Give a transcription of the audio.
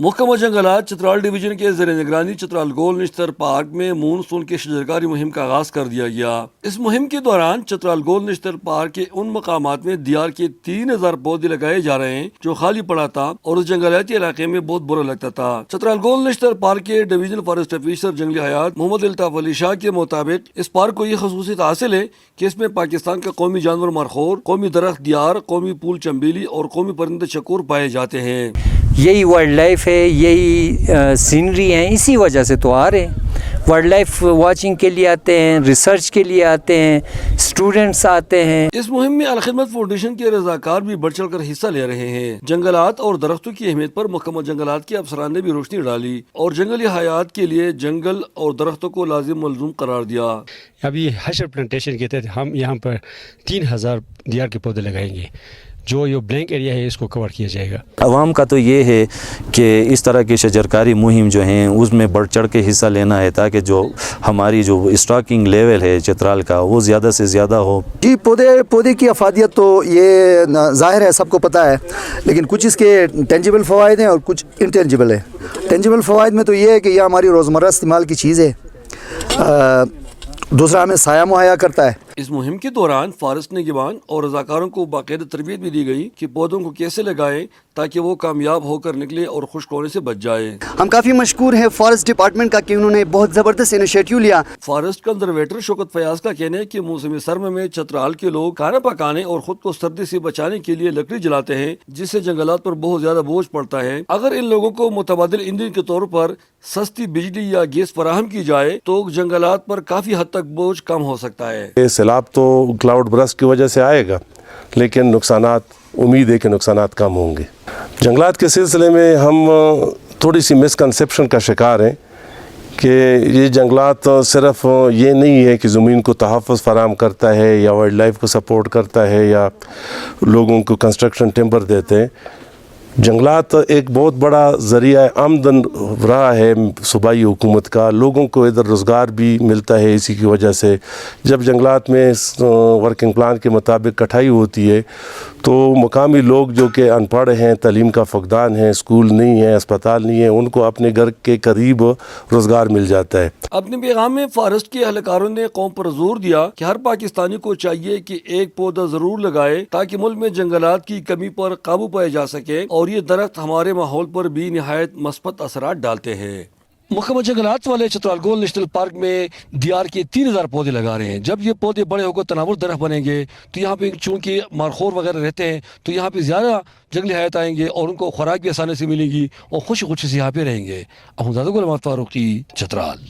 محکمہ جنگلات چترال ڈویژن کے زیر نگرانی چترال گول نشتر پارک میں مونسون کی شجرکاری مہم کا آغاز کر دیا گیا۔ اس مہم کے دوران چترال گول نشتر پارک کے ان مقامات میں دیار کے 3000 پودے لگائے جا رہے ہیں جو خالی پڑا تھا اور اس جنگلاتی علاقے میں بہت برا لگتا تھا۔ چترال گول نشتر پارک کے ڈویژنل فارسٹ افیسر جنگلی حیات محمد الطاف علی شاہ کے مطابق اس پارک کو یہ خصوصیت حاصل ہے کہ اس میں پاکستان کا قومی جانور مرخور، قومی درخت دیار، قومی پھول چنبیلی اور قومی پرندے چکور پائے جاتے ہیں۔ یہی وائلڈ لائف ہے، یہی سینری ہیں، اسی وجہ سے تو آ رہے ہیں۔ وائلڈ لائف واچنگ کے لیے آتے ہیں، ریسرچ کے لیے آتے ہیں، اسٹوڈنٹس آتے ہیں۔ اس مہم میں الخدمت فاؤنڈیشن کے رضاکار بھی بڑھ چڑھ کر حصہ لے رہے ہیں۔ جنگلات اور درختوں کی اہمیت پر محکمہ جنگلات کے افسران نے بھی روشنی ڈالی اور جنگلی حیات کے لیے جنگل اور درختوں کو لازم ملزوم قرار دیا۔ ابھی حشر پلانٹیشن کے تحت ہم یہاں پر 3000 دیار کے پودے لگائیں گے، جو یہ بلینک ایریا ہے اس کو کور کیا جائے گا۔ عوام کا تو یہ ہے کہ اس طرح کی شجرکاری مہم جو ہیں اس میں بڑھ چڑھ کے حصہ لینا ہے تاکہ جو ہماری جو اسٹاکنگ لیول ہے چترال کا وہ زیادہ سے زیادہ ہو۔ جی پودے کی افادیت تو یہ ظاہر ہے، سب کو پتہ ہے، لیکن کچھ اس کے ٹینجیبل فوائد ہیں اور کچھ انٹینجیبل ہیں۔ ٹینجیبل فوائد میں تو یہ ہے کہ یہ ہماری روزمرہ استعمال کی چیز ہے، دوسرا ہمیں سایہ مہیا کرتا ہے۔ اس مہم کے دوران فارسٹ نگہبان اور رضاکاروں کو باقاعدہ تربیت بھی دی گئی کہ پودوں کو کیسے لگائیں تاکہ وہ کامیاب ہو کر نکلے اور خشک ہونے سے بچ جائے۔ ہم کافی مشکور ہیں فارسٹ ڈپارٹمنٹ کا کہ انہوں نے بہت زبردست انیشیٹو لیا۔ فارسٹ کنزرویٹر شوکت فیاض کا کہنا ہے کہ موسم سرما میں چترال کے لوگ کھانا پکانے اور خود کو سردی سے بچانے کے لیے لکڑی جلاتے ہیں، جس سے جنگلات پر بہت زیادہ بوجھ پڑتا ہے۔ اگر ان لوگوں کو متبادل ایندھن کے طور پر سستی بجلی یا گیس فراہم کی جائے تو جنگلات پر کافی حد تک بوجھ کم ہو سکتا ہے۔ سیلاب تو کلاؤڈ برسٹ کی وجہ سے آئے گا، لیکن نقصانات امید ہے کہ نقصانات کم ہوں گے۔ جنگلات کے سلسلے میں ہم تھوڑی سی مسکنسیپشن کا شکار ہیں کہ یہ جنگلات صرف یہ نہیں ہے کہ زمین کو تحفظ فراہم کرتا ہے یا وائلڈ لائف کو سپورٹ کرتا ہے یا لوگوں کو کنسٹرکشن ٹمبر دیتے ہیں۔ جنگلات ایک بہت بڑا ذریعہ آمدن رہا ہے صوبائی حکومت کا، لوگوں کو ادھر روزگار بھی ملتا ہے اسی کی وجہ سے۔ جب جنگلات میں ورکنگ پلان کے مطابق کٹائی ہوتی ہے تو مقامی لوگ جو کہ ان پڑھ ہیں، تعلیم کا فقدان ہے، اسکول نہیں ہے، اسپتال نہیں ہے، ان کو اپنے گھر کے قریب روزگار مل جاتا ہے۔ اپنے پیغام میں فارسٹ کے اہلکاروں نے قوم پر زور دیا کہ ہر پاکستانی کو چاہیے کہ ایک پودا ضرور لگائے تاکہ ملک میں جنگلات کی کمی پر قابو پایا جا سکے، اور یہ درخت ہمارے ماحول پر بھی نہایت مثبت اثرات ڈالتے ہیں۔ محکمہ جنگلات والے چترال گول نیشنل پارک میں دیار کے 3000 پودے لگا رہے ہیں۔ جب یہ پودے بڑے ہو کر تناور درخت بنیں گے تو یہاں پہ چونکہ مارخور وغیرہ رہتے ہیں تو یہاں پہ زیادہ جنگلی حیات آئیں گے اور ان کو خوراک بھی آسانی سے ملے گی اور خوشی خوشی سے یہاں پہ رہیں گے۔ احمد زادہ غلام فاروقی، چترال۔